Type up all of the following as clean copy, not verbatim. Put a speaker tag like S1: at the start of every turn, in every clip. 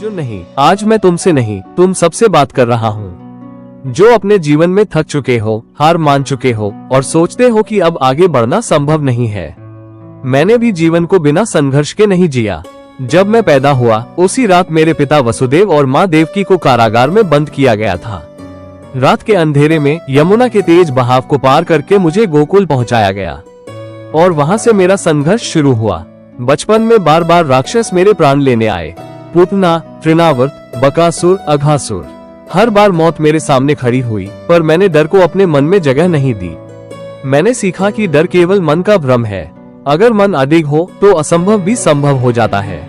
S1: अर्जुन नहीं, आज मैं तुमसे नहीं, तुम सबसे बात कर रहा हूँ जो अपने जीवन में थक चुके हो, हार मान चुके हो और सोचते हो कि अब आगे बढ़ना संभव नहीं है। मैंने भी जीवन को बिना संघर्ष के नहीं जिया। जब मैं पैदा हुआ उसी रात मेरे पिता वसुदेव और माँ देवकी को कारागार में बंद किया गया था। रात के अंधेरे में यमुना के तेज बहाव को पार करके मुझे गोकुल पहुंचाया गया और वहां से मेरा संघर्ष शुरू हुआ। बचपन में बार बार राक्षस मेरे प्राण लेने आए, पूतना, तृणावर्त, बकासुर, अघासुर। हर बार मौत मेरे सामने खड़ी हुई, पर मैंने डर को अपने मन में जगह नहीं दी। मैंने सीखा कि डर केवल मन का भ्रम है। अगर मन अडिग हो तो असंभव भी संभव हो जाता है।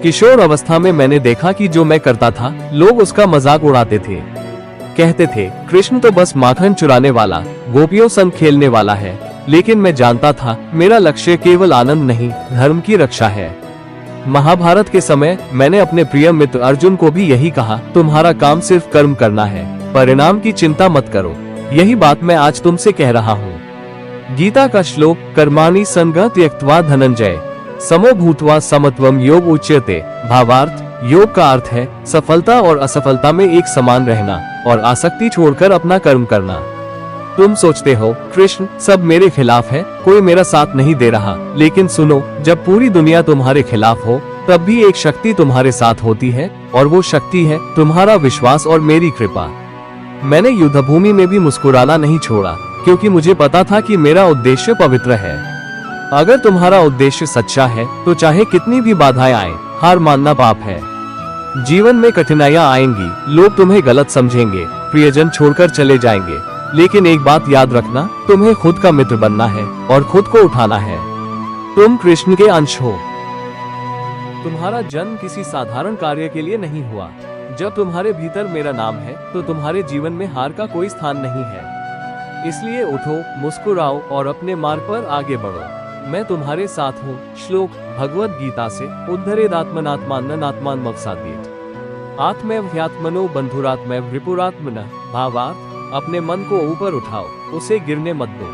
S1: किशोर अवस्था में मैंने देखा कि जो मैं करता था लोग उसका मजाक उड़ाते थे। कहते थे कृष्ण तो बस माखन चुराने वाला, गोपियों संग खेलने वाला है। लेकिन मैं जानता था मेरा लक्ष्य केवल आनंद नहीं, धर्म की रक्षा है। महाभारत के समय मैंने अपने प्रिय मित्र अर्जुन को भी यही कहा, तुम्हारा काम सिर्फ कर्म करना है, परिणाम की चिंता मत करो। यही बात मैं आज तुमसे कह रहा हूँ। गीता का श्लोक, कर्माणि संगः त्यक्त्वा धनंजय समो भूत्वा समत्वम योग उच्यते। भावार्थ, योग का अर्थ है सफलता और असफलता में एक समान रहना और आसक्ति छोड़कर अपना कर्म करना। तुम सोचते हो कृष्ण सब मेरे खिलाफ है, कोई मेरा साथ नहीं दे रहा। लेकिन सुनो, जब पूरी दुनिया तुम्हारे खिलाफ हो तब भी एक शक्ति तुम्हारे साथ होती है और वो शक्ति है तुम्हारा विश्वास और मेरी कृपा। मैंने युद्ध भूमि में भी मुस्कुराना नहीं छोड़ा, क्योंकि मुझे पता था कि मेरा उद्देश्य पवित्र है। अगर तुम्हारा उद्देश्य सच्चा है तो चाहे कितनी भी बाधाएं आए, हार मानना पाप है। जीवन में कठिनाइयां आएंगी, लोग तुम्हें गलत समझेंगे, प्रियजन छोड़कर चले जाएंगे। लेकिन एक बात याद रखना, तुम्हें खुद का मित्र बनना है और खुद को उठाना है। तुम कृष्ण के अंश हो। तुम्हारा जन्म किसी साधारण कार्य के लिए नहीं हुआ। जब तुम्हारे भीतर मेरा नाम है तो तुम्हारे जीवन में हार का कोई स्थान नहीं है। इसलिए उठो, मुस्कुराओ और अपने मार्ग पर आगे बढ़ो। मैं तुम्हारे साथ हूँ। श्लोक भगवद गीता से, उद्धरेदात्मनात्माननात्मान मवसाद्येत। आत्मैव ह्यात्मनो बंधुरात्मैव रिपुरात्मनः। भावार्थ, अपने मन को ऊपर उठाओ, उसे गिरने मत दो।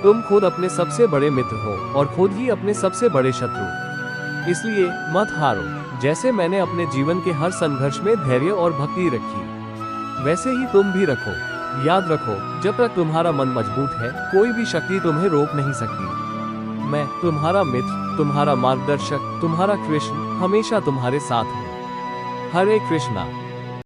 S1: तुम खुद अपने सबसे बड़े मित्र हो और खुद ही अपने सबसे बड़े शत्रु। इसलिए मत हारो। जैसे मैंने अपने जीवन के हर संघर्ष में धैर्य और भक्ति रखी, वैसे ही तुम भी रखो। याद रखो, जब तक तुम्हारा मन मजबूत है कोई भी शक्ति तुम्हें रोक नहीं सकती। मैं तुम्हारा मित्र, तुम्हारा मार्गदर्शक, तुम्हारा कृष्ण हमेशा तुम्हारे साथ हूँ। हरे कृष्णा।